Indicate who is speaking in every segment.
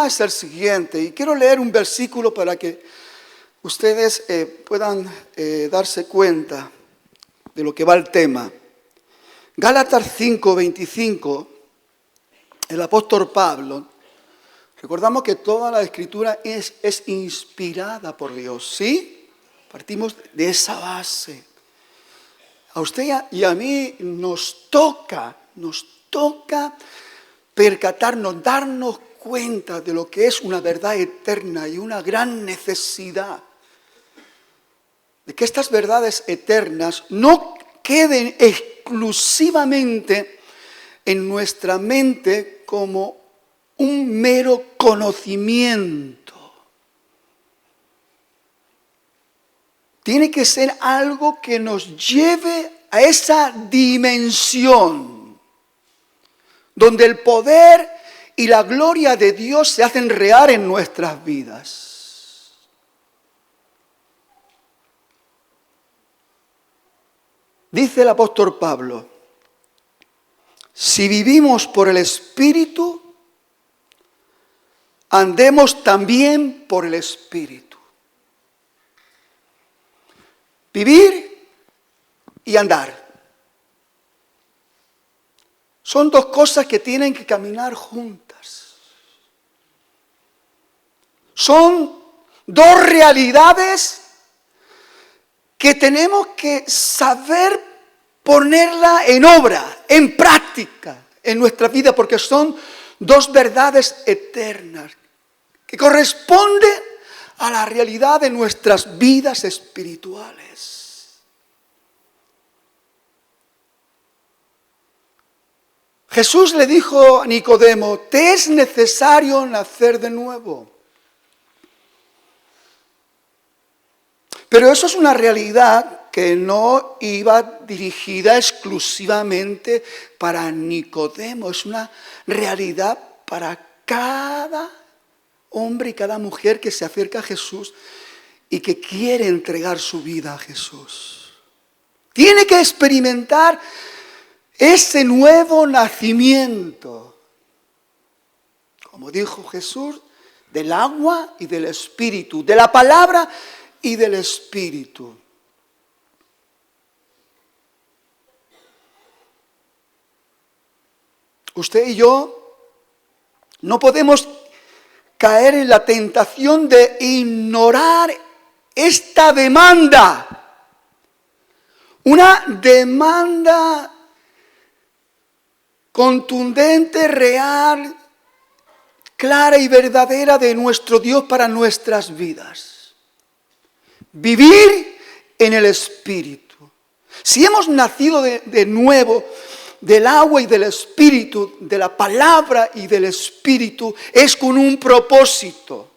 Speaker 1: tema es el siguiente, y quiero leer un versículo para que ustedes puedan darse cuenta de lo que va el tema. Gálatas 5:25, el apóstol Pablo, recordamos que toda la Escritura es inspirada por Dios, ¿sí? Partimos de esa base. A usted y a mí nos toca percatarnos, darnos cuenta de lo que es una verdad eterna y una gran necesidad de que estas verdades eternas no queden exclusivamente en nuestra mente como un mero conocimiento. Tiene que ser algo que nos lleve a esa dimensión donde el poder y la gloria de Dios se hacen real en nuestras vidas. Dice el apóstol Pablo, si vivimos por el Espíritu, andemos también por el Espíritu. Vivir y andar. Son dos cosas que tienen que caminar juntas. Son dos realidades que tenemos que saber ponerla en obra, en práctica, en nuestra vida, porque son dos verdades eternas que corresponden a la realidad de nuestras vidas espirituales. Jesús le dijo a Nicodemo, te es necesario nacer de nuevo. Pero eso es una realidad que no iba dirigida exclusivamente para Nicodemo, es una realidad para cada hombre y cada mujer que se acerca a Jesús y que quiere entregar su vida a Jesús. Tiene que experimentar ese nuevo nacimiento, como dijo Jesús, del agua y del Espíritu, de la palabra y del Espíritu. Usted y yo no podemos caer en la tentación de ignorar esta demanda. Una demanda contundente, real, clara y verdadera de nuestro Dios para nuestras vidas. Vivir en el Espíritu. Si hemos nacido de nuevo del agua y del Espíritu, de la palabra y del Espíritu, es con un propósito.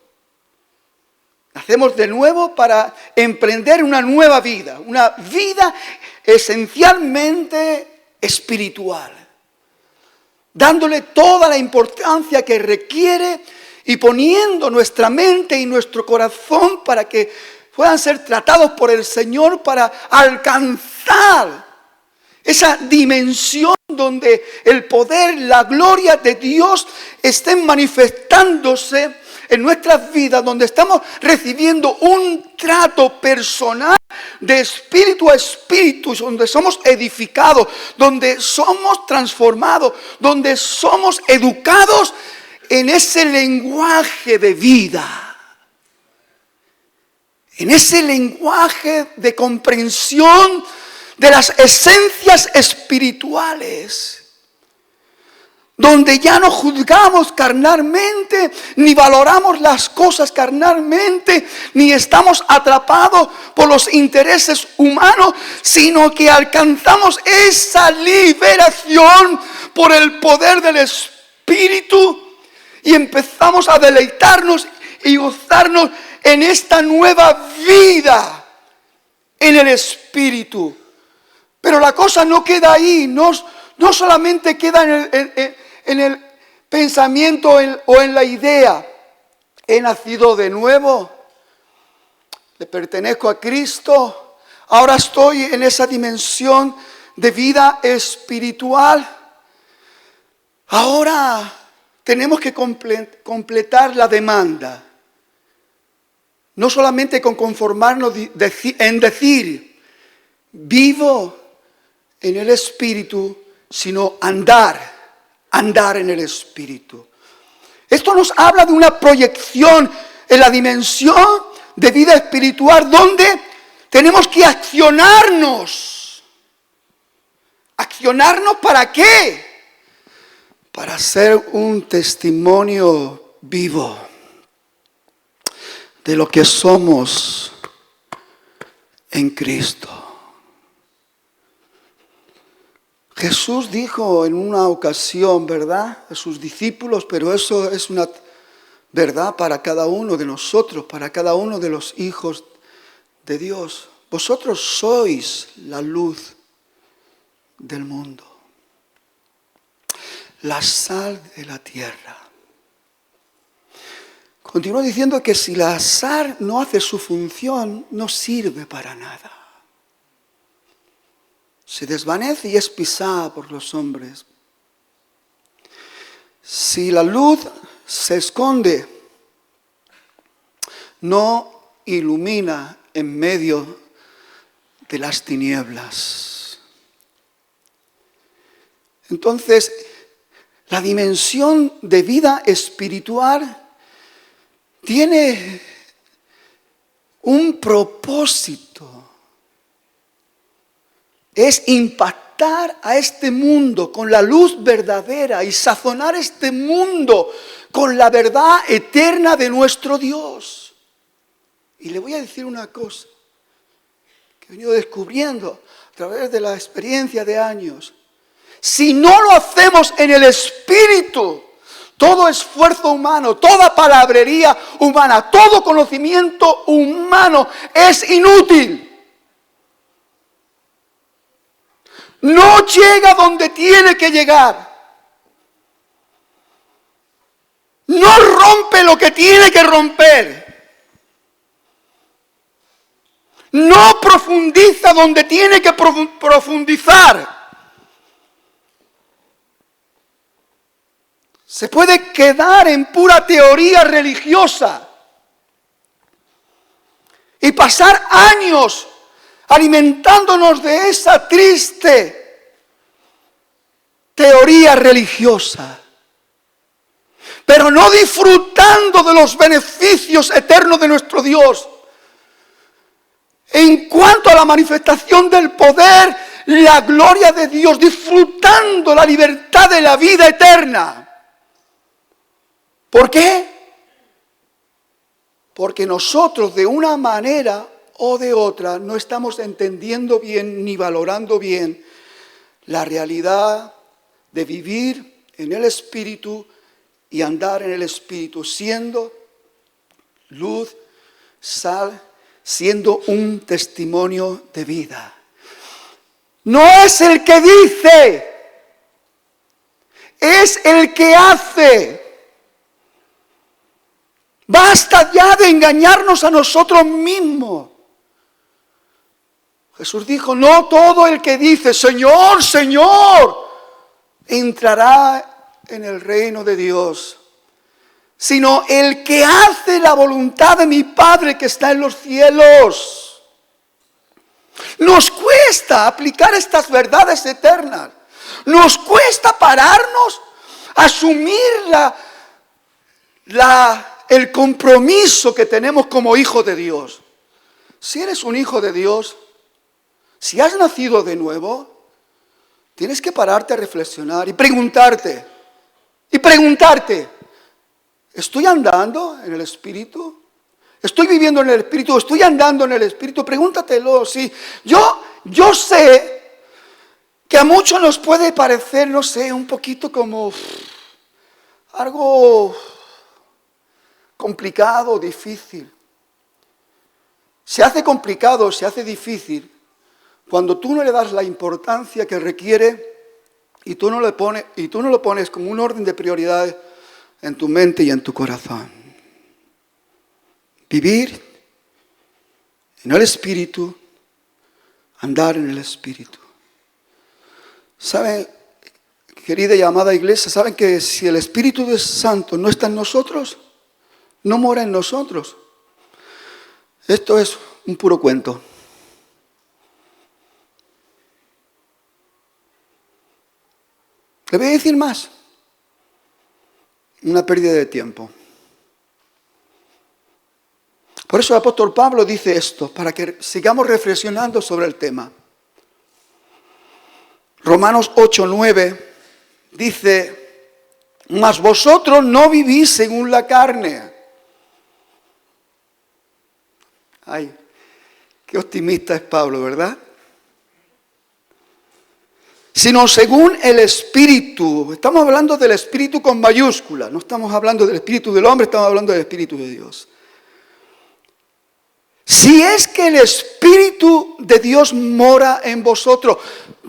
Speaker 1: Nacemos de nuevo para emprender una nueva vida, una vida esencialmente espiritual, dándole toda la importancia que requiere y poniendo nuestra mente y nuestro corazón para que puedan ser tratados por el Señor para alcanzar esa dimensión donde el poder, la gloria de Dios estén manifestándose en nuestras vidas, donde estamos recibiendo un trato personal de espíritu a espíritu, donde somos edificados, donde somos transformados, donde somos educados en ese lenguaje de vida. En ese lenguaje de comprensión de las esencias espirituales, donde ya no juzgamos carnalmente, ni valoramos las cosas carnalmente, ni estamos atrapados por los intereses humanos, sino que alcanzamos esa liberación por el poder del Espíritu y empezamos a deleitarnos y gozarnos en esta nueva vida en el Espíritu. Pero la cosa no queda ahí, no solamente queda en el pensamiento o en la idea. He nacido de nuevo, le pertenezco a Cristo, ahora estoy en esa dimensión de vida espiritual. Ahora tenemos que completar la demanda. No solamente con conformarnos en decir, vivo en el Espíritu, sino andar en el Espíritu. Esto nos habla de una proyección en la dimensión de vida espiritual donde tenemos que accionarnos. ¿Accionarnos para qué? Para ser un testimonio vivo de lo que somos en Cristo. Jesús dijo en una ocasión, ¿verdad?, a sus discípulos, pero eso es una verdad para cada uno de nosotros, para cada uno de los hijos de Dios. Vosotros sois la luz del mundo, la sal de la tierra. Continúa diciendo que si la sal no hace su función, no sirve para nada. Se desvanece y es pisada por los hombres. Si la luz se esconde, no ilumina en medio de las tinieblas. Entonces, la dimensión de vida espiritual tiene un propósito. Es impactar a este mundo con la luz verdadera y sazonar este mundo con la verdad eterna de nuestro Dios. Y le voy a decir una cosa que he venido descubriendo a través de la experiencia de años. Si no lo hacemos en el Espíritu, todo esfuerzo humano, toda palabrería humana, todo conocimiento humano es inútil. No llega donde tiene que llegar. No rompe lo que tiene que romper. No profundiza donde tiene que profundizar. Se puede quedar en pura teoría religiosa y pasar años alimentándonos de esa triste teoría religiosa, pero no disfrutando de los beneficios eternos de nuestro Dios. En cuanto a la manifestación del poder, la gloria de Dios, disfrutando la libertad de la vida eterna. ¿Por qué? Porque nosotros de una manera o de otra no estamos entendiendo bien ni valorando bien la realidad de vivir en el Espíritu y andar en el Espíritu, siendo luz, sal, siendo un testimonio de vida. No es el que dice, es el que hace. Basta ya de engañarnos a nosotros mismos. Jesús dijo, no todo el que dice, Señor, Señor, entrará en el reino de Dios, sino el que hace la voluntad de mi Padre que está en los cielos. Nos cuesta aplicar estas verdades eternas. Nos cuesta pararnos, asumir el compromiso que tenemos como hijos de Dios. Si eres un hijo de Dios, si has nacido de nuevo, tienes que pararte a reflexionar y preguntarte, ¿estoy andando en el Espíritu? ¿Estoy viviendo en el Espíritu? ¿Estoy andando en el Espíritu? Pregúntatelo. Sí. Yo sé que a muchos nos puede parecer, no sé, un poquito como algo complicado, difícil. Se hace complicado, se hace difícil cuando tú no le das la importancia que requiere y tú no lo pones como un orden de prioridades en tu mente y en tu corazón. Vivir en el Espíritu, andar en el Espíritu. ¿Saben querida y amada iglesia, ¿saben que si el Espíritu de Santo no está en nosotros, no mora en nosotros? Esto es un puro cuento. Le voy a decir más. Una pérdida de tiempo. Por eso el apóstol Pablo dice esto, para que sigamos reflexionando sobre el tema. Romanos 8:9 dice, mas vosotros no vivís según la carne. Ay, qué optimista es Pablo, ¿verdad? Sino según el Espíritu. Estamos hablando del Espíritu con mayúscula. No estamos hablando del Espíritu del hombre, estamos hablando del Espíritu de Dios. Si es que el Espíritu de Dios mora en vosotros.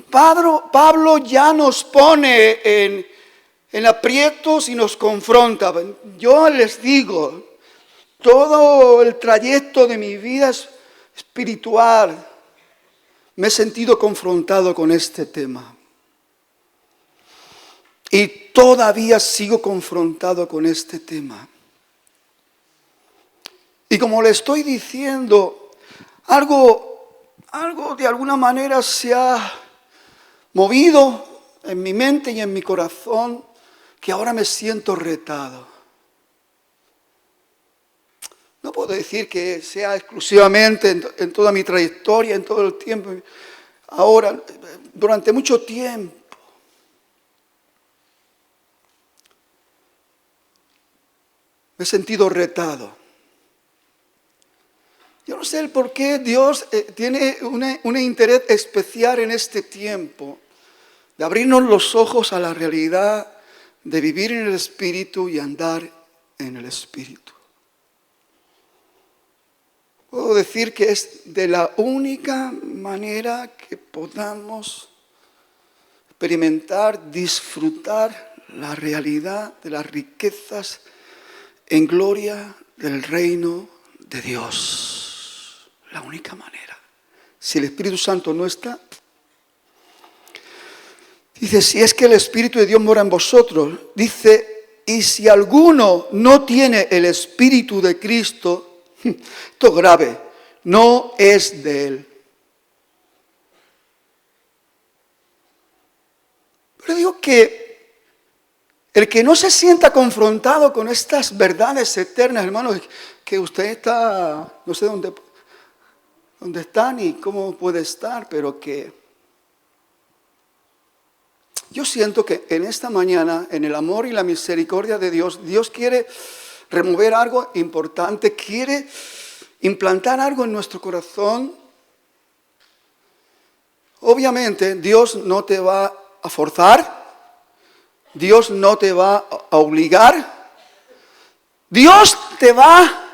Speaker 1: Pablo ya nos pone en aprietos y nos confronta. Yo les digo, todo el trayecto de mi vida espiritual me he sentido confrontado con este tema. Y todavía sigo confrontado con este tema. Y como le estoy diciendo, algo de alguna manera se ha movido en mi mente y en mi corazón, que ahora me siento retado. No puedo decir que sea exclusivamente en toda mi trayectoria, en todo el tiempo. Ahora, durante mucho tiempo, me he sentido retado. Yo no sé el por qué Dios tiene un interés especial en este tiempo, de abrirnos los ojos a la realidad, de vivir en el Espíritu y andar en el Espíritu. Puedo decir que es de la única manera que podamos experimentar, disfrutar la realidad de las riquezas en gloria del reino de Dios. La única manera. Si el Espíritu Santo no está, dice, si es que el Espíritu de Dios mora en vosotros, dice, y si alguno no tiene el Espíritu de Cristo, esto es grave, no es de Él. Pero digo que el que no se sienta confrontado con estas verdades eternas, hermanos, que usted está, no sé dónde está ni cómo puede estar, pero que yo siento que en esta mañana, en el amor y la misericordia de Dios, Dios quiere remover algo importante, quiere implantar algo en nuestro corazón. Obviamente, Dios no te va a forzar, Dios no te va a obligar, Dios te va a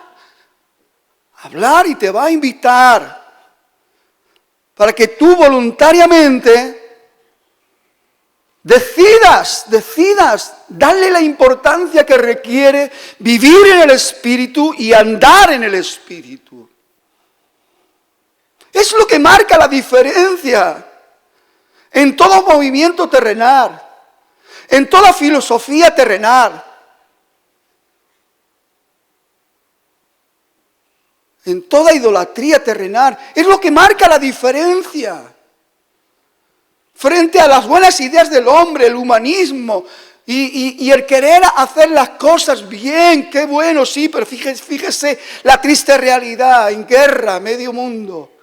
Speaker 1: hablar y te va a invitar para que tú voluntariamente decidas darle la importancia que requiere vivir en el Espíritu y andar en el Espíritu. Es lo que marca la diferencia en todo movimiento terrenal, en toda filosofía terrenal, en toda idolatría terrenal. Es lo que marca la diferencia frente a las buenas ideas del hombre, el humanismo y el querer hacer las cosas bien. Qué bueno, sí, pero fíjese la triste realidad, en guerra, medio mundo,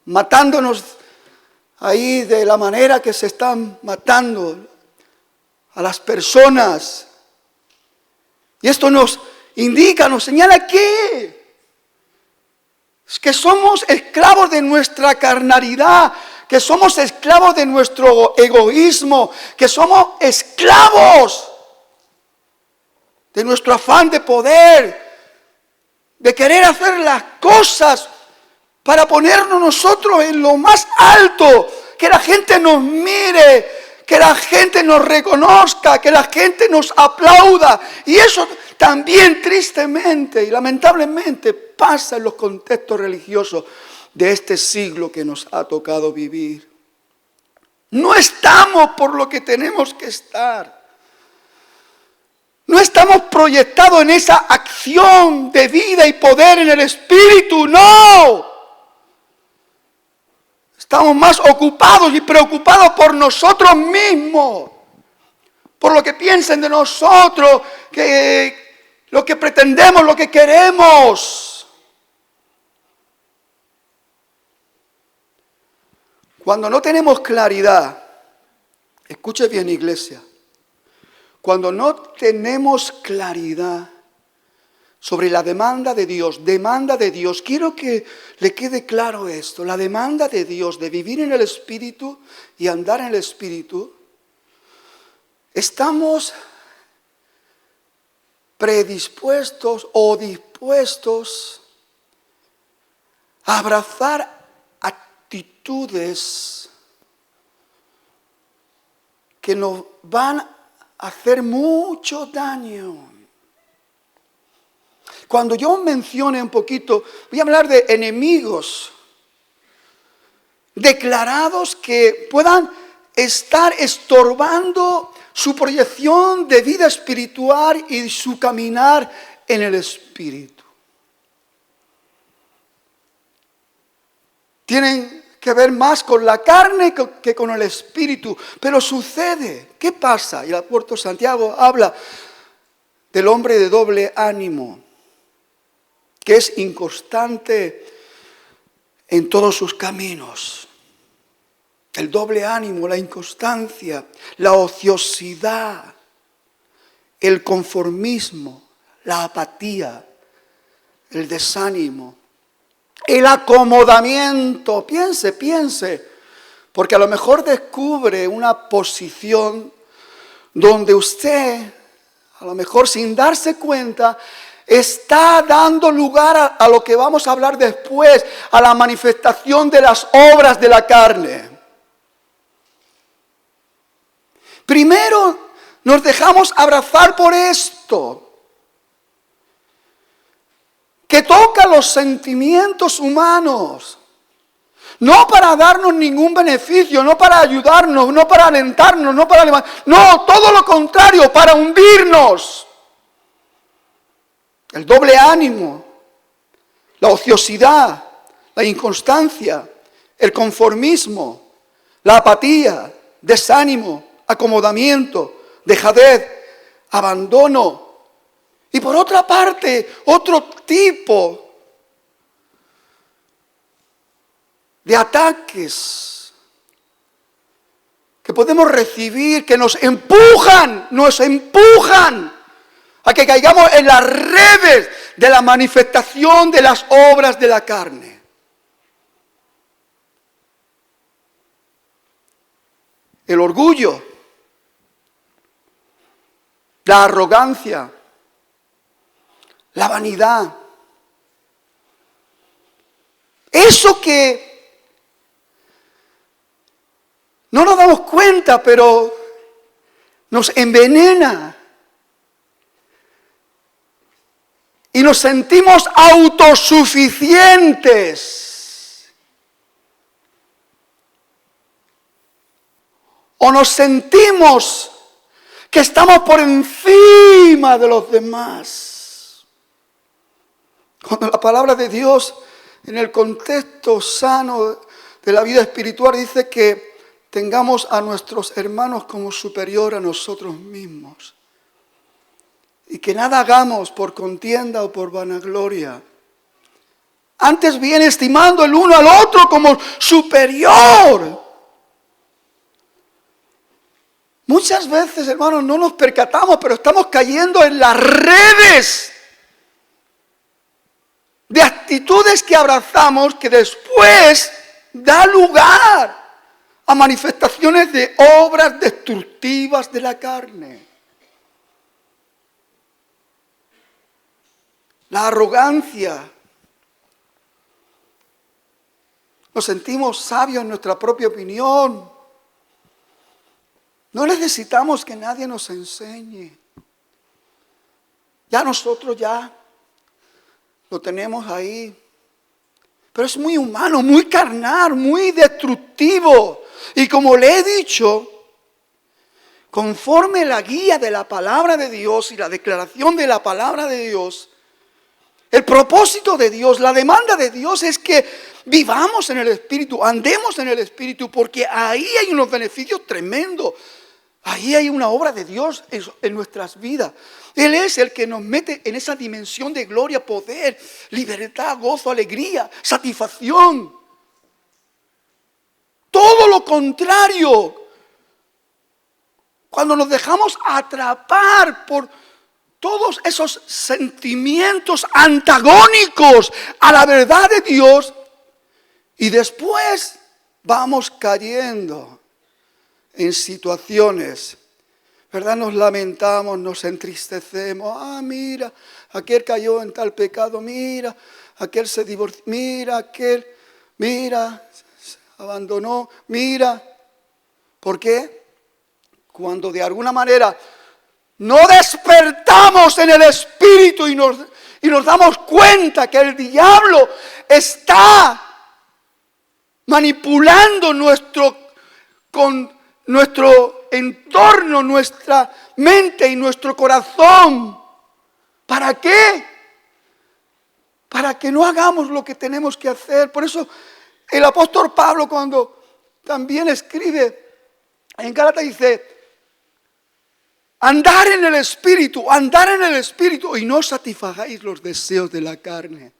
Speaker 1: matándonos ahí de la manera que se están matando a las personas. Y esto nos indica, nos señala que somos esclavos de nuestra carnalidad, que somos esclavos de nuestro egoísmo, que somos esclavos de nuestro afán de poder, de querer hacer las cosas para ponernos nosotros en lo más alto, que la gente nos mire, que la gente nos reconozca, que la gente nos aplauda. Y eso también tristemente y lamentablemente pasa en los contextos religiosos de este siglo que nos ha tocado vivir. No estamos por lo que tenemos que estar. No estamos proyectados en esa acción de vida y poder en el Espíritu, no. Estamos más ocupados y preocupados por nosotros mismos, por lo que piensen de nosotros, lo que pretendemos, lo que queremos. Cuando no tenemos claridad, escuche bien, iglesia, cuando no tenemos claridad sobre la demanda de Dios, quiero que le quede claro esto, la demanda de Dios de vivir en el Espíritu y andar en el Espíritu, estamos predispuestos o dispuestos a abrazar actitudes que nos van a hacer mucho daño. Cuando yo mencione un poquito, voy a hablar de enemigos declarados que puedan estar estorbando su proyección de vida espiritual y su caminar en el Espíritu. Tienen que ver más con la carne que con el Espíritu. Pero sucede, ¿qué pasa? Y el apóstol Santiago habla del hombre de doble ánimo, que es inconstante en todos sus caminos. El doble ánimo, la inconstancia, la ociosidad, el conformismo, la apatía, el desánimo, el acomodamiento. Piense, porque a lo mejor descubre una posición donde usted, a lo mejor sin darse cuenta, está dando lugar a lo que vamos a hablar después, a la manifestación de las obras de la carne. Primero nos dejamos abrazar por esto, que toca los sentimientos humanos, no para darnos ningún beneficio, no para ayudarnos, no para alentarnos, no, todo lo contrario, para hundirnos. El doble ánimo, la ociosidad, la inconstancia, el conformismo, la apatía, desánimo, acomodamiento, dejadez, abandono. Y por otra parte, otro tipo de ataques que podemos recibir, que nos empujan a que caigamos en las redes de la manifestación de las obras de la carne. El orgullo, la arrogancia, la vanidad. Eso que no nos damos cuenta, pero nos envenena. Y nos sentimos autosuficientes. O nos sentimos que estamos por encima de los demás. Cuando la palabra de Dios, en el contexto sano de la vida espiritual, dice que tengamos a nuestros hermanos como superior a nosotros mismos. Y que nada hagamos por contienda o por vanagloria. Antes bien estimando el uno al otro como superior. Muchas veces, hermanos, no nos percatamos, pero estamos cayendo en las redes de actitudes que abrazamos que después da lugar a manifestaciones de obras destructivas de la carne. La arrogancia. Nos sentimos sabios en nuestra propia opinión. No necesitamos que nadie nos enseñe. Ya nosotros ya lo tenemos ahí. Pero es muy humano, muy carnal, muy destructivo. Y como le he dicho, conforme la guía de la palabra de Dios y la declaración de la palabra de Dios, el propósito de Dios, la demanda de Dios es que vivamos en el Espíritu, andemos en el Espíritu, porque ahí hay unos beneficios tremendos. Ahí hay una obra de Dios en nuestras vidas. Él es el que nos mete en esa dimensión de gloria, poder, libertad, gozo, alegría, satisfacción. Todo lo contrario. Cuando nos dejamos atrapar por todos esos sentimientos antagónicos a la verdad de Dios, y después vamos cayendo en situaciones, ¿verdad? Nos lamentamos, nos entristecemos. Ah, mira, aquel cayó en tal pecado, mira, aquel se divorció, mira, aquel, mira, se abandonó, mira. ¿Por qué? Cuando de alguna manera no despertamos en el Espíritu y nos damos cuenta que el diablo está manipulando nuestro entorno, nuestra mente y nuestro corazón. ¿Para qué? Para que no hagamos lo que tenemos que hacer. Por eso el apóstol Pablo, cuando también escribe en Gálatas, dice: andar en el Espíritu y no satisfagáis los deseos de la carne.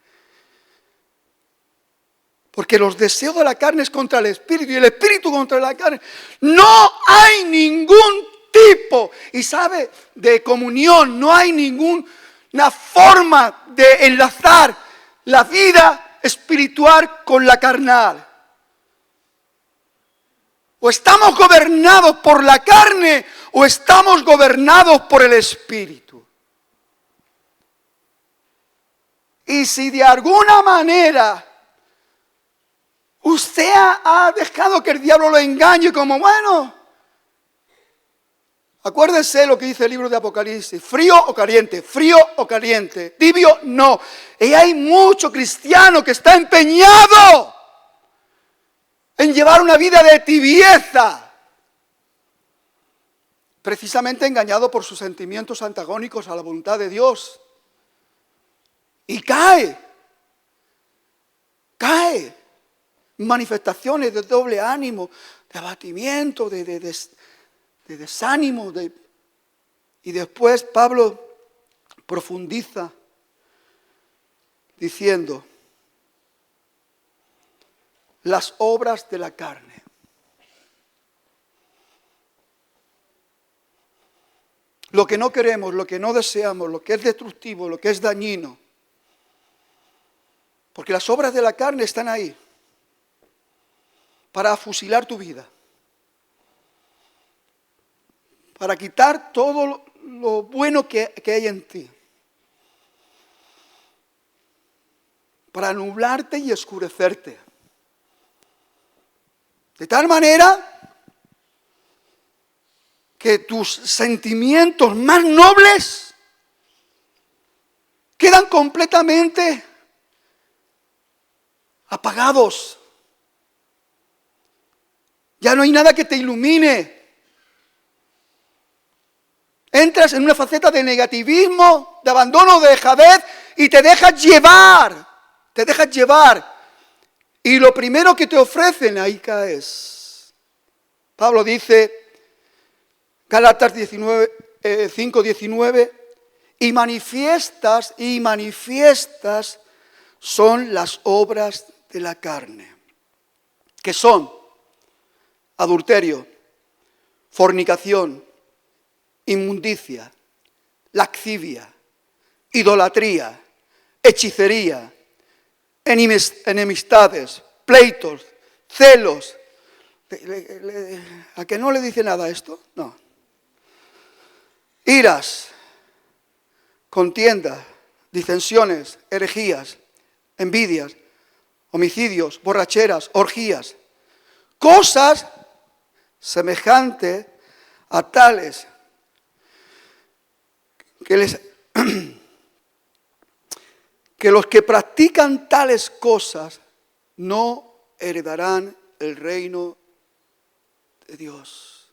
Speaker 1: Porque los deseos de la carne es contra el Espíritu y el Espíritu contra la carne. No hay ningún tipo, y sabe, de comunión, no hay ninguna forma de enlazar la vida espiritual con la carnal. O estamos gobernados por la carne o estamos gobernados por el Espíritu. Y si de alguna manera usted ha dejado que el diablo lo engañe como, bueno, acuérdese lo que dice el libro de Apocalipsis: frío o caliente, tibio no. Y hay mucho cristiano que está empeñado en llevar una vida de tibieza, precisamente engañado por sus sentimientos antagónicos a la voluntad de Dios. Y cae manifestaciones de doble ánimo, de abatimiento, de desánimo. Y después Pablo profundiza diciendo: las obras de la carne. Lo que no queremos, lo que no deseamos, lo que es destructivo, lo que es dañino. Porque las obras de la carne están ahí para fusilar tu vida, para quitar todo lo bueno que hay en ti, para nublarte y oscurecerte. De tal manera que tus sentimientos más nobles quedan completamente apagados. Ya no hay nada que te ilumine. Entras en una faceta de negativismo, de abandono, de dejadez, y te dejas llevar. Y lo primero que te ofrecen, ahí caes. Pablo dice, Gálatas 5:19, y manifiestas son las obras de la carne, que son adulterio, fornicación, inmundicia, lascivia, idolatría, hechicería, enemistades, pleitos, celos. ¿A que no le dice nada esto? No. Iras, contiendas, disensiones, herejías, envidias, homicidios, borracheras, orgías, cosas semejantes a tales que los que practican tales cosas no heredarán el reino de Dios.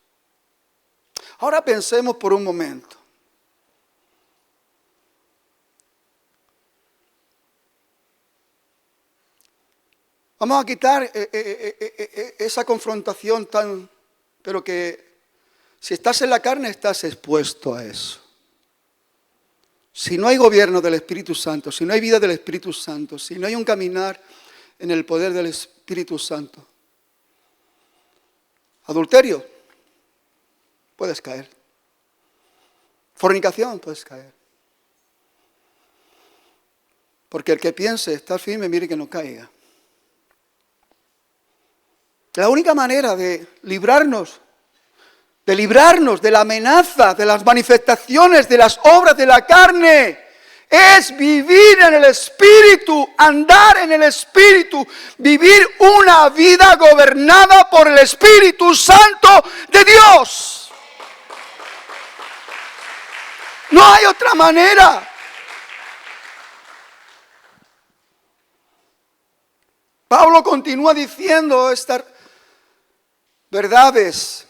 Speaker 1: Ahora pensemos por un momento. Vamos a quitar esa confrontación pero que si estás en la carne estás expuesto a eso. Si no hay gobierno del Espíritu Santo, si no hay vida del Espíritu Santo, si no hay un caminar en el poder del Espíritu Santo, adulterio, puedes caer. Fornicación, puedes caer. Porque el que piense estar firme, mire que no caiga. La única manera de librarnos de la amenaza, de las manifestaciones, de las obras de la carne, es vivir en el Espíritu, andar en el Espíritu, vivir una vida gobernada por el Espíritu Santo de Dios. No hay otra manera. Pablo continúa diciendo estas verdades.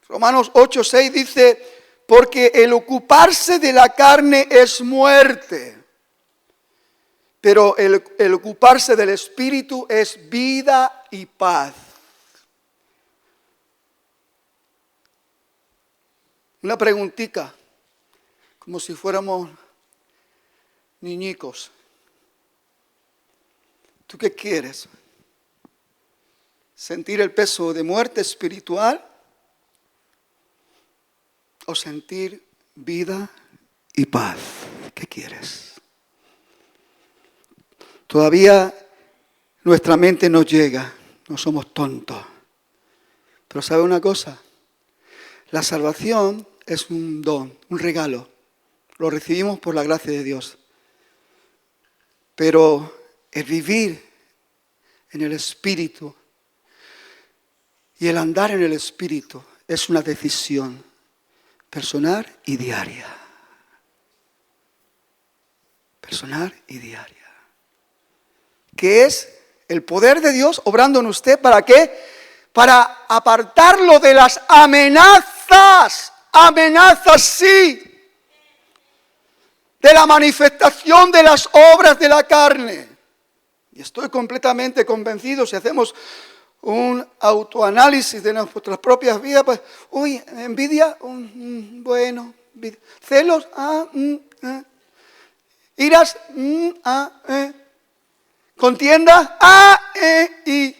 Speaker 1: Romanos 8:6 dice, porque el ocuparse de la carne es muerte, pero el ocuparse del Espíritu es vida y paz. Una preguntita, como si fuéramos niñicos. ¿Tú qué quieres? ¿Sentir el peso de muerte espiritual? ¿O sentir vida y paz? ¿Qué quieres? Todavía nuestra mente no llega, no somos tontos. Pero ¿sabe una cosa? La salvación es un don, un regalo. Lo recibimos por la gracia de Dios. Pero el vivir en el Espíritu y el andar en el Espíritu es una decisión personal y diaria. Personal y diaria. Que es el poder de Dios obrando en usted. ¿Para qué? Para apartarlo de las amenazas. Amenazas, sí. De la manifestación de las obras de la carne. Y estoy completamente convencido, si hacemos un autoanálisis de nuestras propias vidas, pues, envidia, bueno, celos, iras, contiendas, y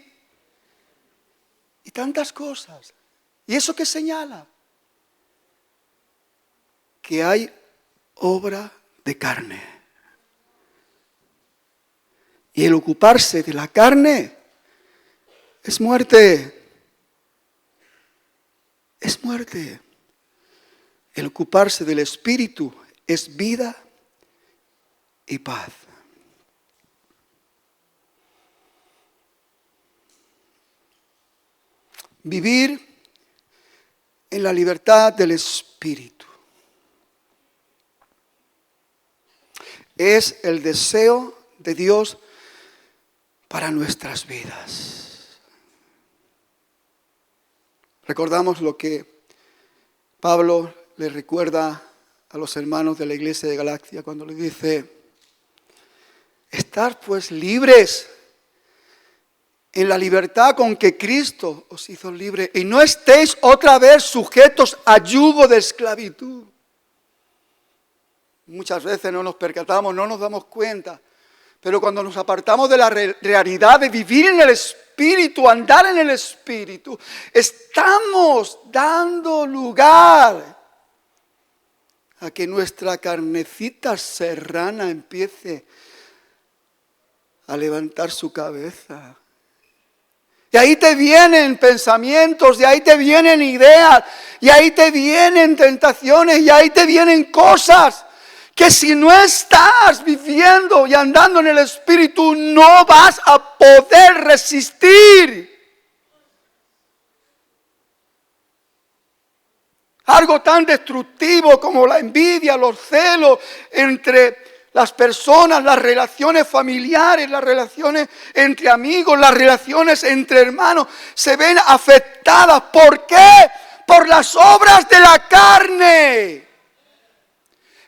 Speaker 1: tantas cosas. ¿Y eso qué señala? Que hay obra de carne. Y el ocuparse de la carne es muerte. Es muerte. El ocuparse del Espíritu es vida y paz. Vivir en la libertad del Espíritu es el deseo de Dios para nuestras vidas. Recordamos lo que Pablo le recuerda a los hermanos de la iglesia de Galacia cuando le dice, estad pues libres en la libertad con que Cristo os hizo libre y no estéis otra vez sujetos a yugo de esclavitud. Muchas veces no nos percatamos, no nos damos cuenta. Pero cuando nos apartamos de la realidad de vivir en el Espíritu, andar en el Espíritu, estamos dando lugar a que nuestra carnecita serrana empiece a levantar su cabeza. Y ahí te vienen pensamientos, y ahí te vienen ideas, y ahí te vienen tentaciones, y ahí te vienen cosas que si no estás viviendo y andando en el Espíritu, no vas a poder resistir. Algo tan destructivo como la envidia, los celos, entre las personas, las relaciones familiares, las relaciones entre amigos, las relaciones entre hermanos se ven afectadas. ¿Por qué? Por las obras de la carne.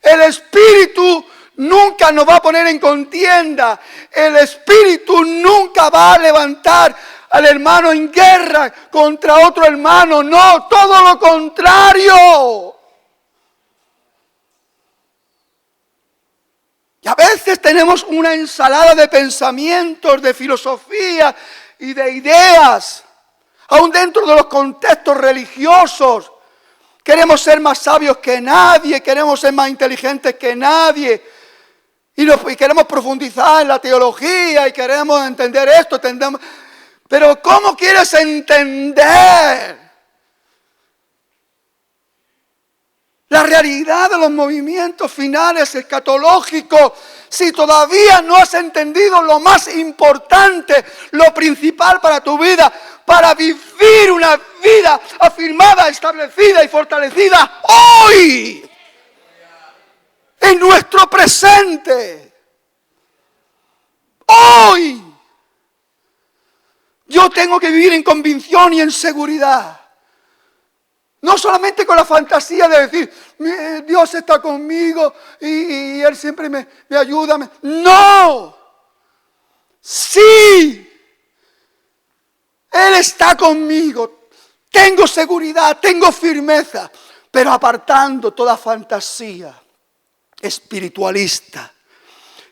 Speaker 1: El Espíritu nunca nos va a poner en contienda. El Espíritu nunca va a levantar al hermano en guerra contra otro hermano. No, todo lo contrario. Y a veces tenemos una ensalada de pensamientos, de filosofía y de ideas, aún dentro de los contextos religiosos. Queremos ser más sabios que nadie, queremos ser más inteligentes que nadie. Y queremos profundizar en la teología y queremos entender esto. Pero ¿cómo quieres entender la realidad de los movimientos finales escatológicos si todavía no has entendido lo más importante, lo principal para tu vida, para vivir una vida afirmada, establecida y fortalecida hoy, en nuestro presente, hoy? Yo tengo que vivir en convicción y en seguridad. No solamente con la fantasía de decir, Dios está conmigo y Él siempre me ayuda. No, sí, Él está conmigo. Tengo seguridad, tengo firmeza, pero apartando toda fantasía espiritualista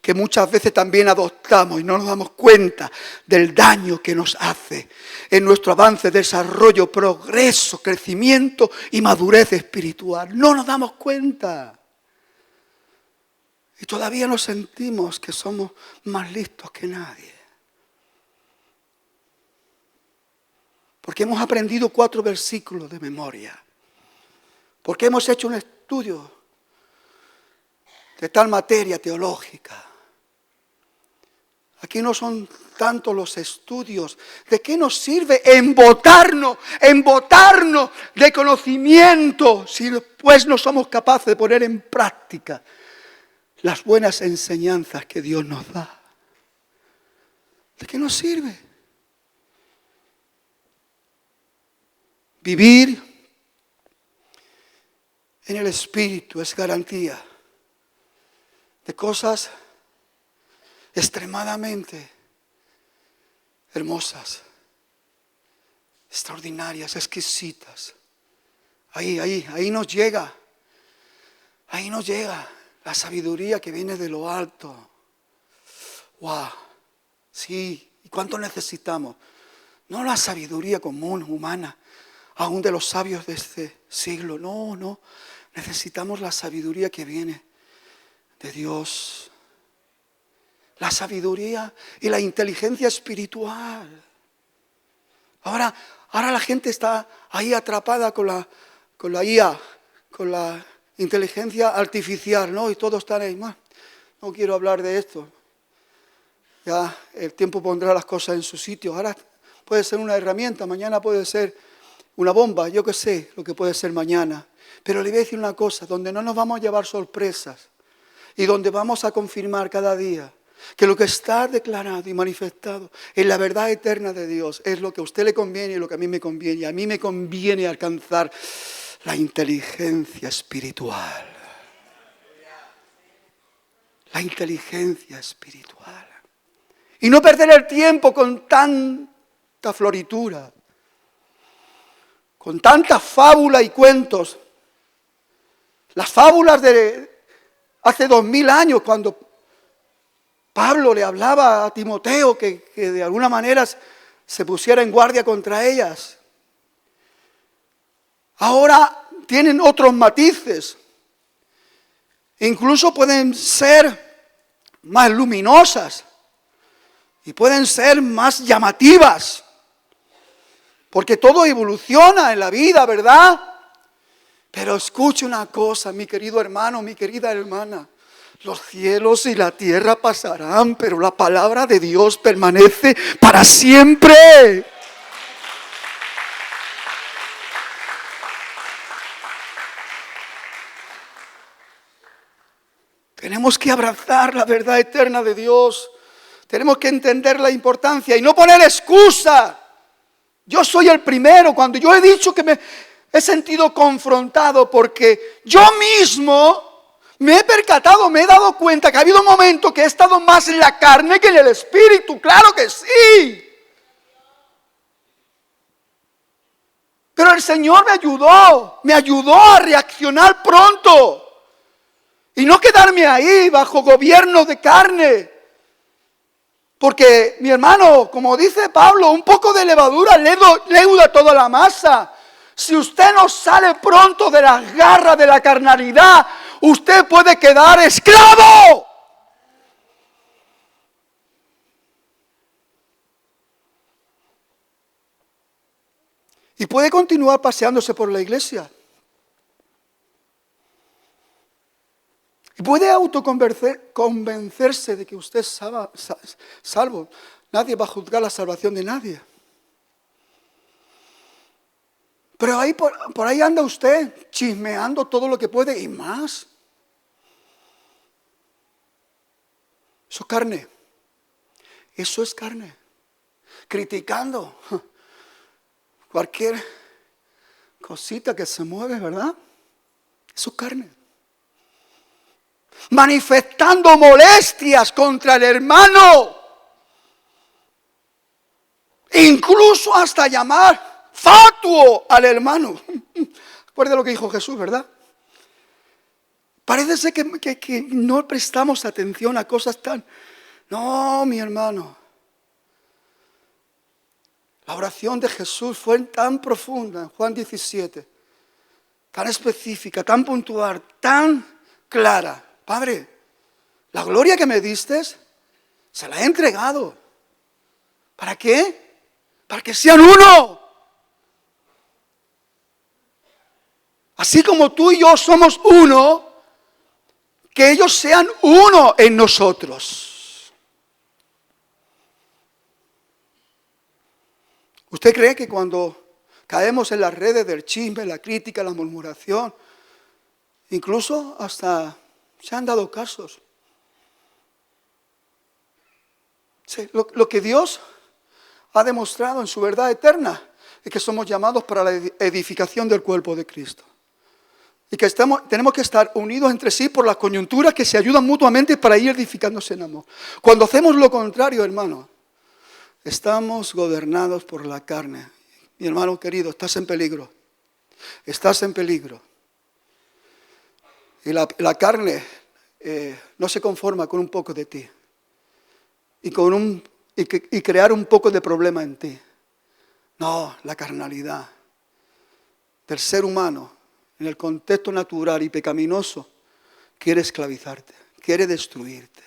Speaker 1: que muchas veces también adoptamos y no nos damos cuenta del daño que nos hace en nuestro avance, desarrollo, progreso, crecimiento y madurez espiritual. No nos damos cuenta. Y todavía nos sentimos que somos más listos que nadie. Porque hemos aprendido 4 versículos de memoria. Porque hemos hecho un estudio de tal materia teológica. Aquí no son tanto los estudios. ¿De qué nos sirve embotarnos de conocimiento si después no somos capaces de poner en práctica las buenas enseñanzas que Dios nos da? ¿De qué nos sirve? Vivir en el Espíritu es garantía de cosas extremadamente hermosas, extraordinarias, exquisitas. Ahí nos llega la sabiduría que viene de lo alto. ¡Wow! Sí, ¿y cuánto necesitamos? No la sabiduría común, humana, aún de los sabios de este siglo. No, necesitamos la sabiduría que viene de Dios. La sabiduría y la inteligencia espiritual. Ahora la gente está ahí atrapada con la IA, con la inteligencia artificial, ¿no? Y todos están ahí, no quiero hablar de esto. Ya el tiempo pondrá las cosas en su sitio. Ahora puede ser una herramienta, mañana puede ser una bomba, yo qué sé lo que puede ser mañana. Pero le voy a decir una cosa, donde no nos vamos a llevar sorpresas y donde vamos a confirmar cada día que lo que está declarado y manifestado en la verdad eterna de Dios es lo que a usted le conviene y lo que a mí me conviene. Y a mí me conviene alcanzar la inteligencia espiritual. La inteligencia espiritual. Y no perder el tiempo con tanta floritura, con tanta fábula y cuentos. Las fábulas de hace 2000 años, cuando Pablo le hablaba a Timoteo que de alguna manera se pusiera en guardia contra ellas. Ahora tienen otros matices. Incluso pueden ser más luminosas y pueden ser más llamativas. Porque todo evoluciona en la vida, ¿verdad? Pero escuche una cosa, mi querido hermano, mi querida hermana. Los cielos y la tierra pasarán, pero la palabra de Dios permanece para siempre. Tenemos Tenemos que abrazar la verdad eterna de Dios. Tenemos que entender la importancia y no poner excusa. Yo soy el primero cuando yo he dicho que me he sentido confrontado porque yo mismo me he percatado, me he dado cuenta que ha habido momentos que he estado más en la carne que en el espíritu. ¡Claro que sí! Pero el Señor me ayudó a reaccionar pronto y no quedarme ahí bajo gobierno de carne. Porque, mi hermano, como dice Pablo, un poco de levadura leuda toda la masa. Si usted no sale pronto de las garras de la carnalidad, usted puede quedar esclavo. Y puede continuar paseándose por la iglesia. Y puede autoconvencerse de que usted es salvo. Nadie va a juzgar la salvación de nadie. Pero ahí por ahí anda usted chismeando todo lo que puede y más. Eso es carne. Eso es carne. Criticando cualquier cosita que se mueve, ¿verdad? Eso es carne. Manifestando molestias contra el hermano. Incluso hasta llamar fatuo al hermano. Recuerda lo que dijo Jesús, ¿verdad? Parece ser que no prestamos atención a cosas tan... No, mi hermano. La oración de Jesús fue tan profunda en Juan 17, tan específica, tan puntual, tan clara. Padre, la gloria que me diste, se la he entregado. ¿Para qué? Para que sean uno. Así como tú y yo somos uno, que ellos sean uno en nosotros. ¿Usted cree que cuando caemos en las redes del chisme, la crítica, la murmuración, incluso hasta se han dado casos? Sí, lo que Dios ha demostrado en su verdad eterna es que somos llamados para la edificación del cuerpo de Cristo. Y que tenemos que estar unidos entre sí por las coyunturas que se ayudan mutuamente para ir edificándose en amor. Cuando hacemos lo contrario, hermano, estamos gobernados por la carne. Mi hermano querido, estás en peligro. Estás en peligro. Y la carne no se conforma con un poco de ti. Y crear un poco de problema en ti. No, la carnalidad del ser humano en el contexto natural y pecaminoso quiere esclavizarte, quiere destruirte.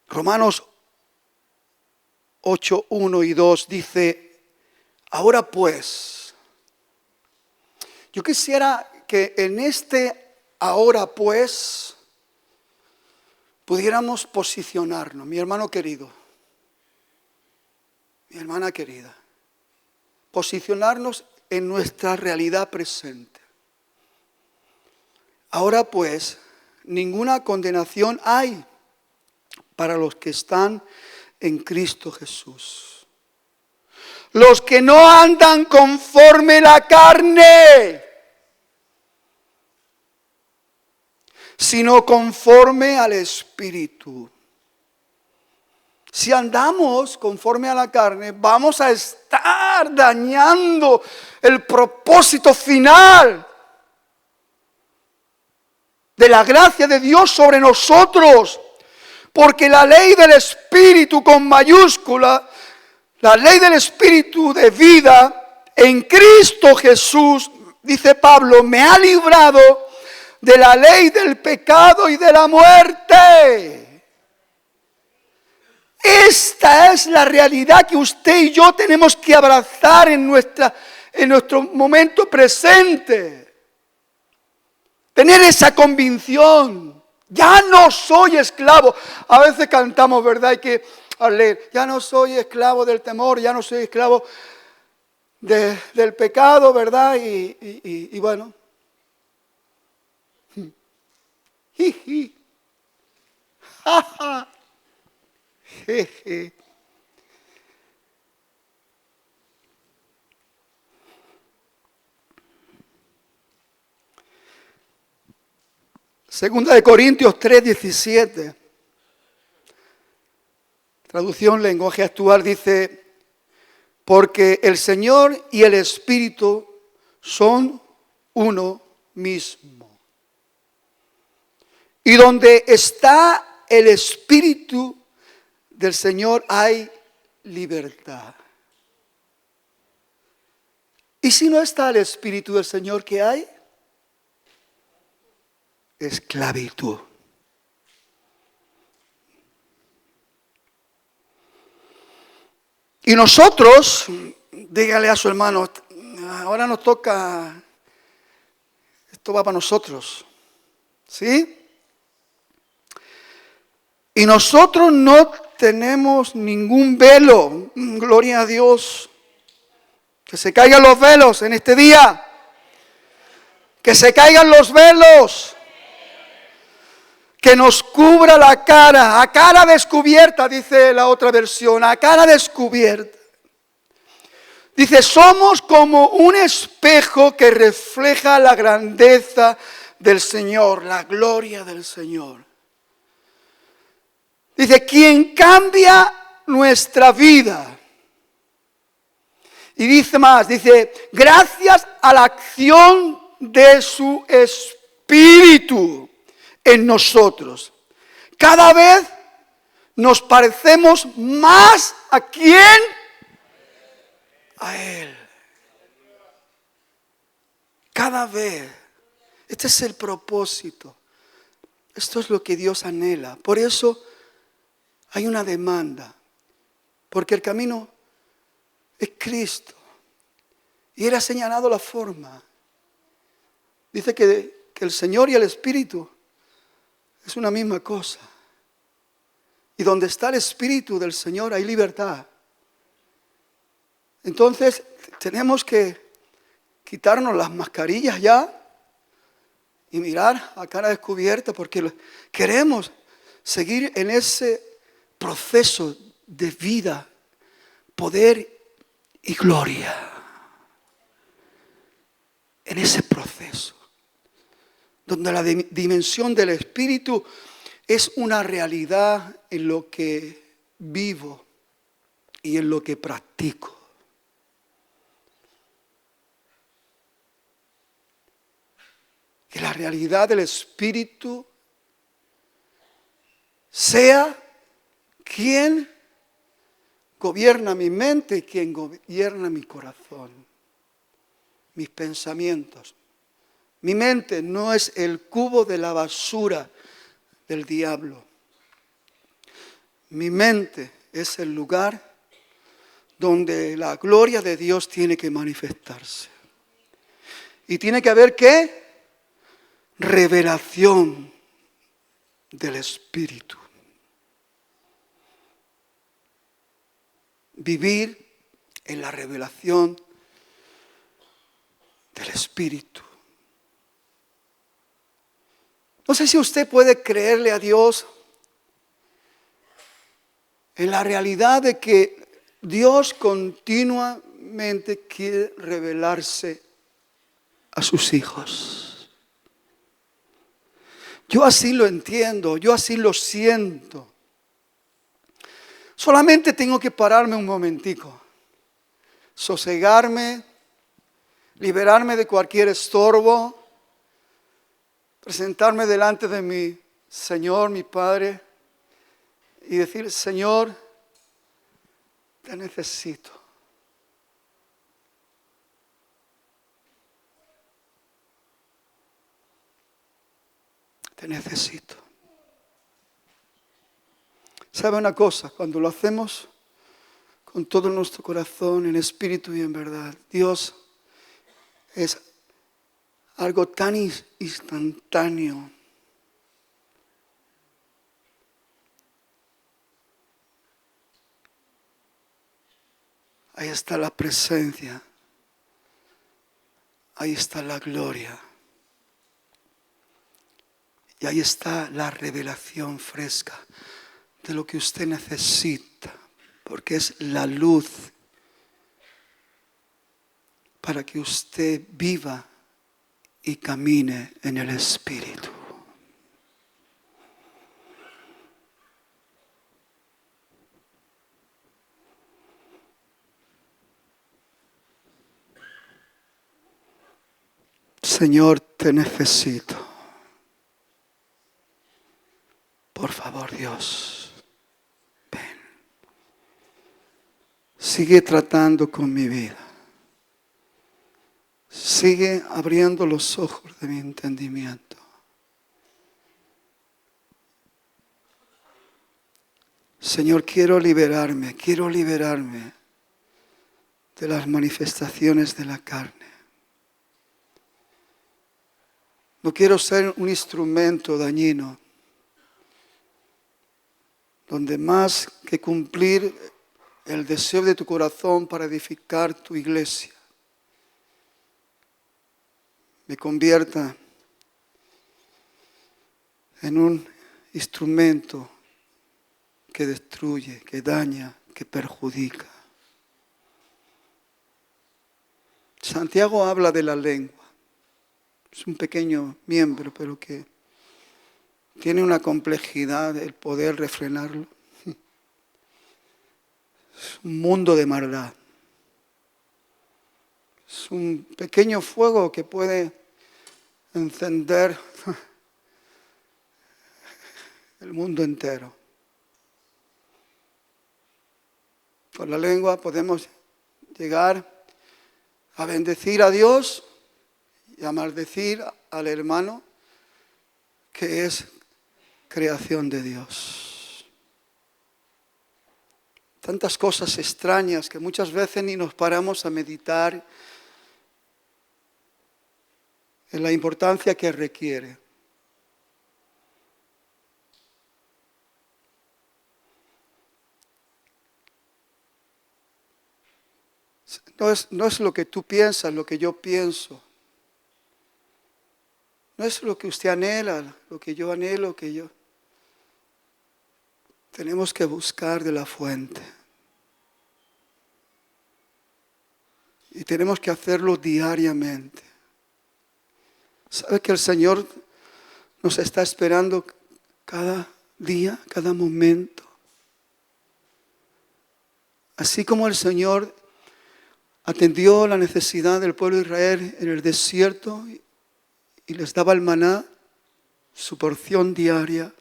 Speaker 1: Romanos 8, 1 y 2 dice, ahora pues, yo quisiera que en este ahora pues pudiéramos posicionarnos, mi hermano querido, mi hermana querida, posicionarnos en nuestra realidad presente. Ahora pues, ninguna condenación hay para los que están en Cristo Jesús. Los que no andan conforme la carne, sino conforme al Espíritu. Si andamos conforme a la carne, vamos a estar dañando el propósito final de la gracia de Dios sobre nosotros. Porque la ley del Espíritu con mayúscula, la ley del Espíritu de vida en Cristo Jesús, dice Pablo, me ha librado de la ley del pecado y de la muerte. Esta es la realidad que usted y yo tenemos que abrazar en nuestro momento presente. Tener esa convicción. Ya no soy esclavo. A veces cantamos, ¿verdad? Y que al leer. Ya no soy esclavo del temor, ya no soy esclavo del pecado, ¿verdad? Y bueno. Jiji. Ja, ja. Jeje. Segunda de Corintios 3:17. Traducción lenguaje actual dice, porque el Señor y el Espíritu son uno mismo. Y donde está el Espíritu del Señor hay libertad. ¿Y si no está el Espíritu del Señor, qué hay? Esclavitud. Y nosotros, dígale a su hermano, ahora nos toca, esto va para nosotros, ¿sí? Y nosotros no tenemos ningún velo, gloria a Dios. Que se caigan los velos en este día. Que se caigan los velos. Que nos cubra la cara, a cara descubierta, dice la otra versión, a cara descubierta. Dice, somos como un espejo que refleja la grandeza del Señor, la gloria del Señor. Dice, quien cambia nuestra vida. Y dice más, dice, gracias a la acción de su Espíritu en nosotros. Cada vez nos parecemos más ¿a quién? A Él. Cada vez. Este es el propósito. Esto es lo que Dios anhela. Por eso hay una demanda. Porque el camino es Cristo. Y Él ha señalado la forma. Dice que el Señor y el Espíritu es una misma cosa. Y donde está el Espíritu del Señor hay libertad. Entonces tenemos que quitarnos las mascarillas ya y mirar a cara descubierta porque queremos seguir en ese proceso de vida, poder y gloria. En ese proceso. Donde la dimensión del Espíritu es una realidad en lo que vivo y en lo que practico. Que la realidad del Espíritu sea quien gobierna mi mente y quien gobierna mi corazón, mis pensamientos. Mi mente no es el cubo de la basura del diablo. Mi mente es el lugar donde la gloria de Dios tiene que manifestarse. Y tiene que haber ¿qué? Revelación del Espíritu. Vivir en la revelación del Espíritu. No sé si usted puede creerle a Dios en la realidad de que Dios continuamente quiere revelarse a sus hijos. Yo así lo entiendo, yo así lo siento. Solamente tengo que pararme un momentico, sosegarme, liberarme de cualquier estorbo, presentarme delante de mi Señor, mi Padre, y decir, Señor, te necesito. Te necesito. ¿Sabe una cosa? Cuando lo hacemos con todo nuestro corazón, en espíritu y en verdad, Dios es algo tan instantáneo. ahí está la presencia, ahí está la gloria. Y ahí está la revelación fresca de lo que usted necesita, porque es la luz para que usted viva y camine en el Espíritu. Señor, te necesito. Por favor, Dios, ven. Sigue tratando con mi vida. Sigue abriendo los ojos de mi entendimiento. Señor, quiero liberarme de las manifestaciones de la carne. No quiero ser un instrumento dañino, donde más que cumplir el deseo de tu corazón para edificar tu iglesia, me convierta en un instrumento que destruye, que daña, que perjudica. Santiago habla de la lengua. Es un pequeño miembro, pero que tiene una complejidad el poder refrenarlo. Es un mundo de maldad. Es un pequeño fuego que puede encender el mundo entero. Con la lengua podemos llegar a bendecir a Dios y a maldecir al hermano que es creación de Dios. Tantas cosas extrañas que muchas veces ni nos paramos a meditar en la importancia que requiere. No es lo que tú piensas, lo que yo pienso. No es lo que usted anhela, lo que yo anhelo, Tenemos que buscar de la fuente. Y tenemos que hacerlo diariamente. ¿Sabe que el Señor nos está esperando cada día, cada momento? Así como el Señor atendió la necesidad del pueblo de Israel en el desierto y les daba el maná, su porción diaria,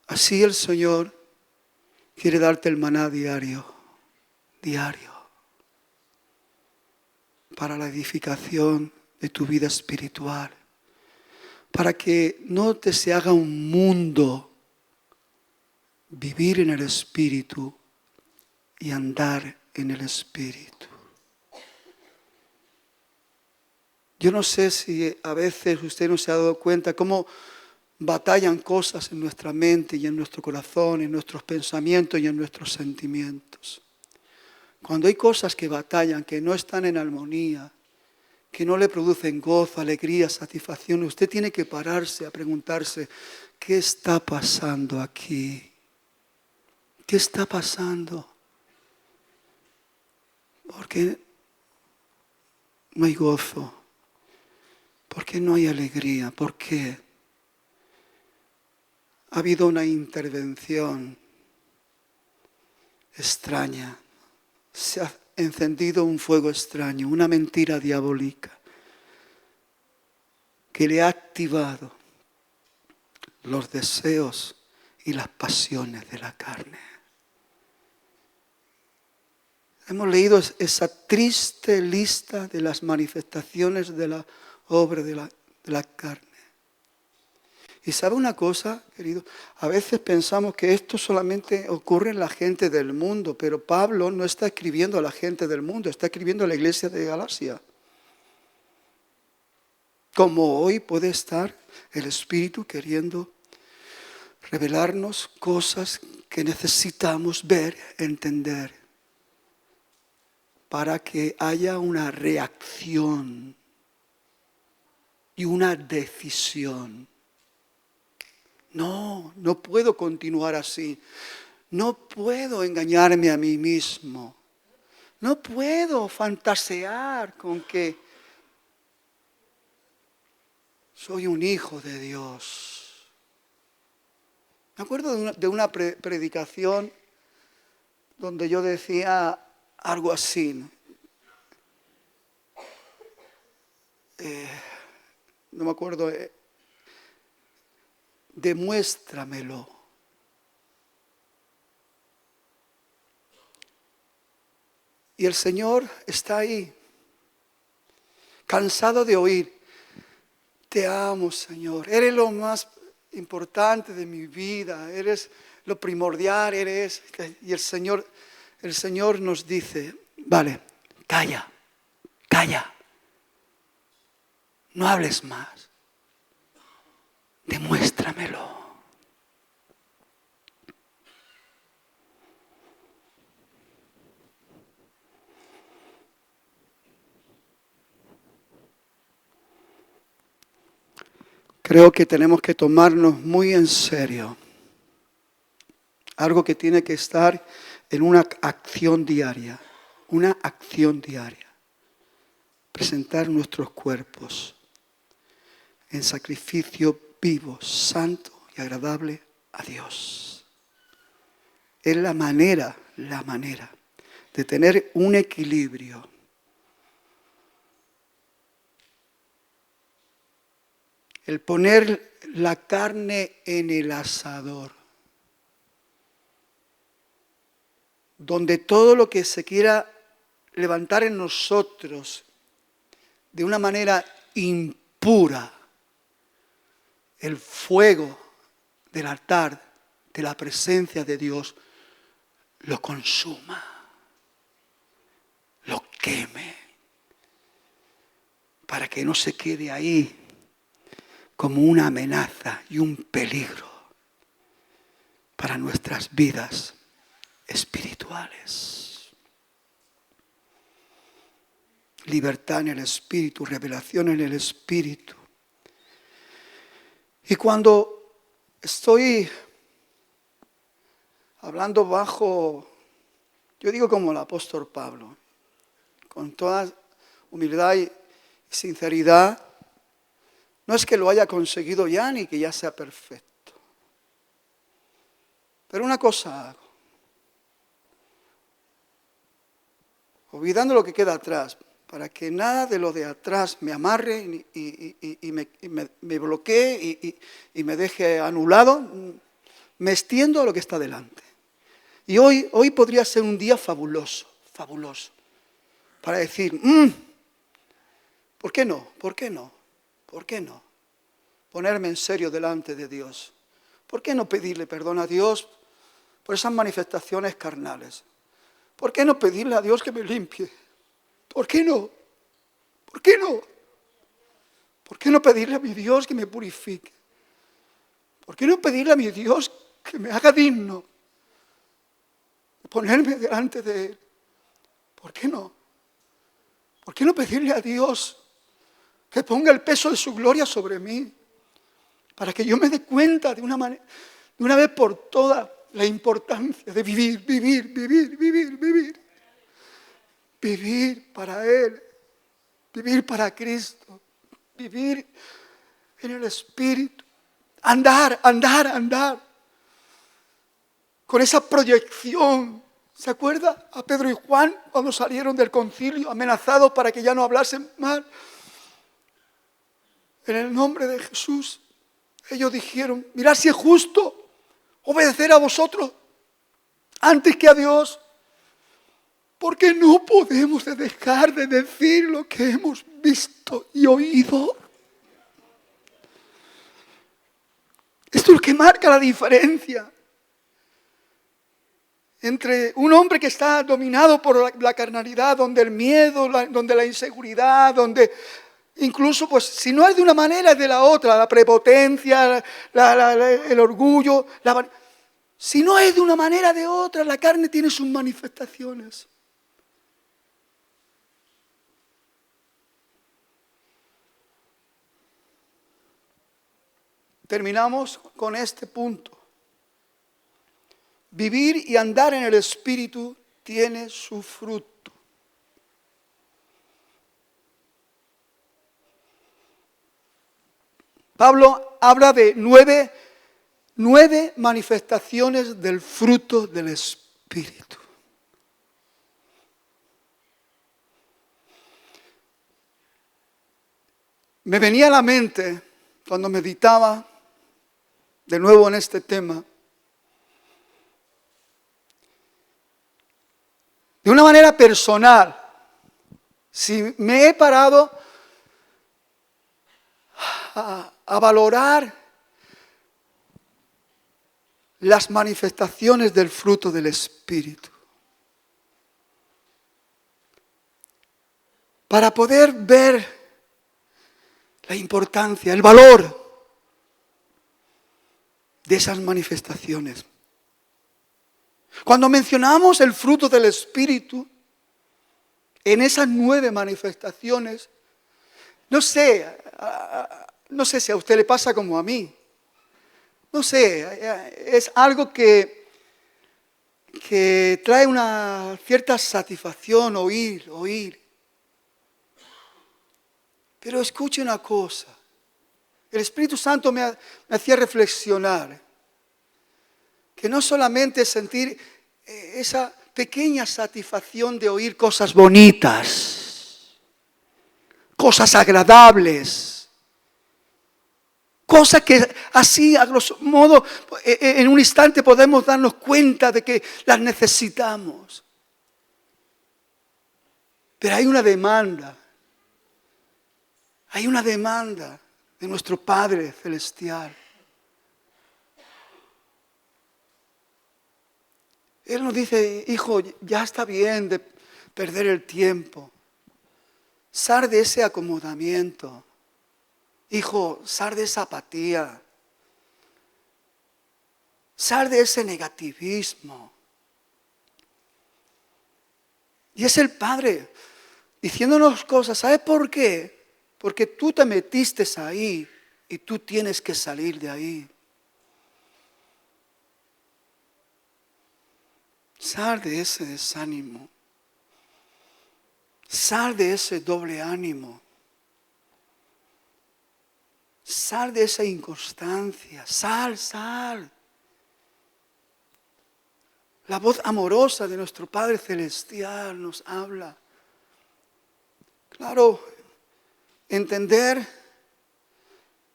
Speaker 1: así el Señor quiere darte el maná diario, para la edificación de tu vida espiritual, para que no te se haga un mundo, vivir en el Espíritu y andar en el Espíritu. Yo no sé si a veces usted no se ha dado cuenta cómo batallan cosas en nuestra mente y en nuestro corazón, en nuestros pensamientos y en nuestros sentimientos. Cuando hay cosas que batallan, que no están en armonía, que no le producen gozo, alegría, satisfacción, usted tiene que pararse a preguntarse, ¿qué está pasando aquí? ¿Qué está pasando? ¿Por qué no hay gozo? ¿Por qué no hay alegría? ¿Por qué? Ha habido una intervención extraña. Se ha encendido un fuego extraño, una mentira diabólica que le ha activado los deseos y las pasiones de la carne. Hemos leído esa triste lista de las manifestaciones de la obra de la carne. Y sabe una cosa, querido, a veces pensamos que esto solamente ocurre en la gente del mundo, pero Pablo no está escribiendo a la gente del mundo, está escribiendo a la iglesia de Galacia. Como hoy puede estar el Espíritu queriendo revelarnos cosas que necesitamos ver, entender. para que haya una reacción y una decisión. No puedo continuar así. No puedo engañarme a mí mismo. No puedo fantasear con que soy un hijo de Dios. Me acuerdo de una predicación donde yo decía algo así. No me acuerdo. Demuéstramelo. Y el Señor está ahí, cansado de oír: te amo, Señor, eres lo más importante de mi vida, eres lo primordial, eres... Y el Señor nos dice: vale, calla, no hables más, demuéstramelo. Creo que tenemos que tomarnos muy en serio algo que tiene que estar en una acción diaria. Presentar nuestros cuerpos en sacrificio vivo, santo y agradable a Dios. Es la manera de tener un equilibrio. El poner la carne en el asador, donde todo lo que se quiera levantar en nosotros de una manera impura, el fuego del altar, de la presencia de Dios, lo consuma, lo queme, para que no se quede ahí como una amenaza y un peligro para nuestras vidas espirituales. Libertad en el Espíritu, revelación en el Espíritu. Y cuando estoy hablando bajo, yo digo como el apóstol Pablo, con toda humildad y sinceridad, no es que lo haya conseguido ya ni que ya sea perfecto. Pero una cosa hago. Olvidando lo que queda atrás, para que nada de lo de atrás me amarre y me bloquee y me deje anulado, me extiendo a lo que está delante. Y hoy podría ser un día fabuloso, para decir, ¿por qué no? Ponerme en serio delante de Dios. ¿Por qué no pedirle perdón a Dios por esas manifestaciones carnales? ¿Por qué no pedirle a Dios que me limpie? ¿Por qué no? ¿Por qué no pedirle a mi Dios que me purifique? ¿Por qué no pedirle a mi Dios que me haga digno de ponerme delante de Él? ¿Por qué no? ¿Por qué no pedirle a Dios que ponga el peso de su gloria sobre mí? Para que yo me dé cuenta de una vez por todas la importancia de vivir. Vivir para Él, vivir para Cristo, vivir en el Espíritu, andar con esa proyección. ¿Se acuerda a Pedro y Juan cuando salieron del concilio amenazados para que ya no hablasen mal? En el nombre de Jesús, ellos dijeron: mirad si es justo obedecer a vosotros antes que a Dios. Porque no podemos dejar de decir lo que hemos visto y oído. Esto es lo que marca la diferencia entre un hombre que está dominado por la carnalidad, donde el miedo, donde la inseguridad, donde incluso, pues, si no es de una manera, es de la otra, la prepotencia, el orgullo. Si no es de una manera, de otra, la carne tiene sus manifestaciones. terminamos con este punto. Vivir y andar en el Espíritu tiene su fruto. Pablo habla de nueve manifestaciones del fruto del Espíritu. Me venía a la mente, cuando meditaba de nuevo en este tema, de una manera personal, si me he parado a valorar las manifestaciones del fruto del Espíritu, para poder ver la importancia, el valor de esas manifestaciones. Cuando mencionamos el fruto del Espíritu, en esas 9 manifestaciones, no sé si a usted le pasa como a mí. No sé, es algo que trae una cierta satisfacción oír. Pero escuche una cosa, el Espíritu Santo me hacía reflexionar, que no solamente sentir esa pequeña satisfacción de oír cosas bonitas, cosas agradables, cosas que así a grosso modo en un instante podemos darnos cuenta de que las necesitamos. Pero hay una demanda de nuestro Padre Celestial. Él nos dice, hijo, ya está bien de perder el tiempo. Sal de ese acomodamiento. Hijo, sal de esa apatía. Sal de ese negativismo. Y es el Padre diciéndonos cosas. ¿Sabes por qué? Porque tú te metiste ahí y tú tienes que salir de ahí. Sal de ese desánimo. Sal de ese doble ánimo. Sal de esa inconstancia. Sal. La voz amorosa de nuestro Padre Celestial nos habla. Claro, entender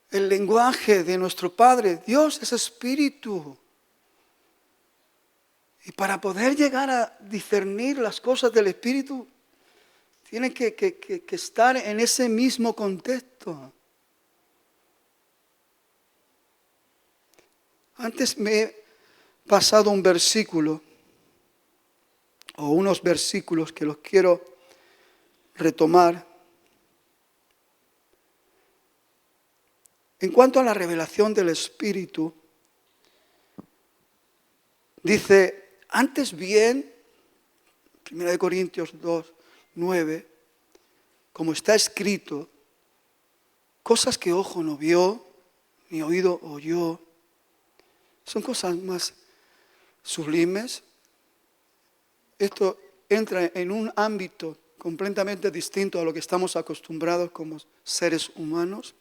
Speaker 1: el lenguaje de nuestro Padre. Dios es Espíritu. Y para poder llegar a discernir las cosas del Espíritu, tiene que estar en ese mismo contexto. Antes me he pasado un versículo, o unos versículos que los quiero retomar. En cuanto a la revelación del Espíritu, dice, antes bien, 1 Corintios 2, 9, como está escrito, cosas que ojo no vio, ni oído oyó, son cosas más sublimes. Esto entra en un ámbito completamente distinto a lo que estamos acostumbrados como seres humanos.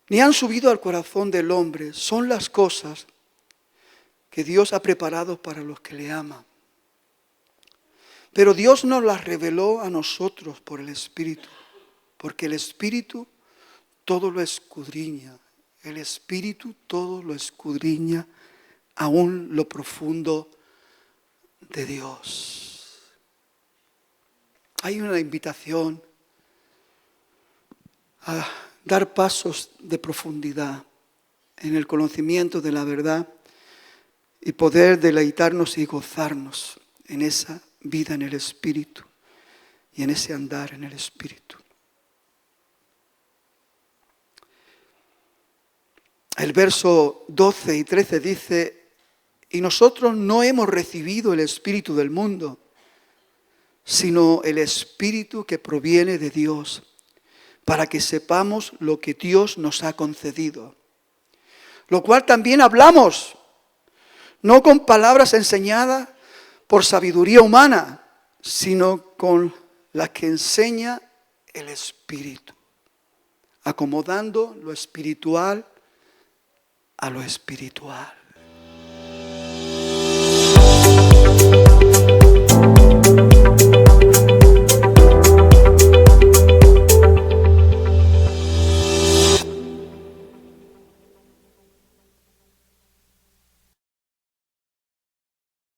Speaker 1: Ni han subido al corazón del hombre, son las cosas que Dios ha preparado para los que le aman. Pero Dios nos las reveló a nosotros por el Espíritu, porque el Espíritu todo lo escudriña. El Espíritu todo lo escudriña, aún lo profundo de Dios. Hay una invitación a dar pasos de profundidad en el conocimiento de la verdad y poder deleitarnos y gozarnos en esa vida en el Espíritu y en ese andar en el Espíritu. El verso 12 y 13 dice, y nosotros no hemos recibido el Espíritu del mundo, sino el Espíritu que proviene de Dios, para que sepamos lo que Dios nos ha concedido. Lo cual también hablamos, no con palabras enseñadas por sabiduría humana, sino con las que enseña el Espíritu, acomodando lo espiritual a lo espiritual.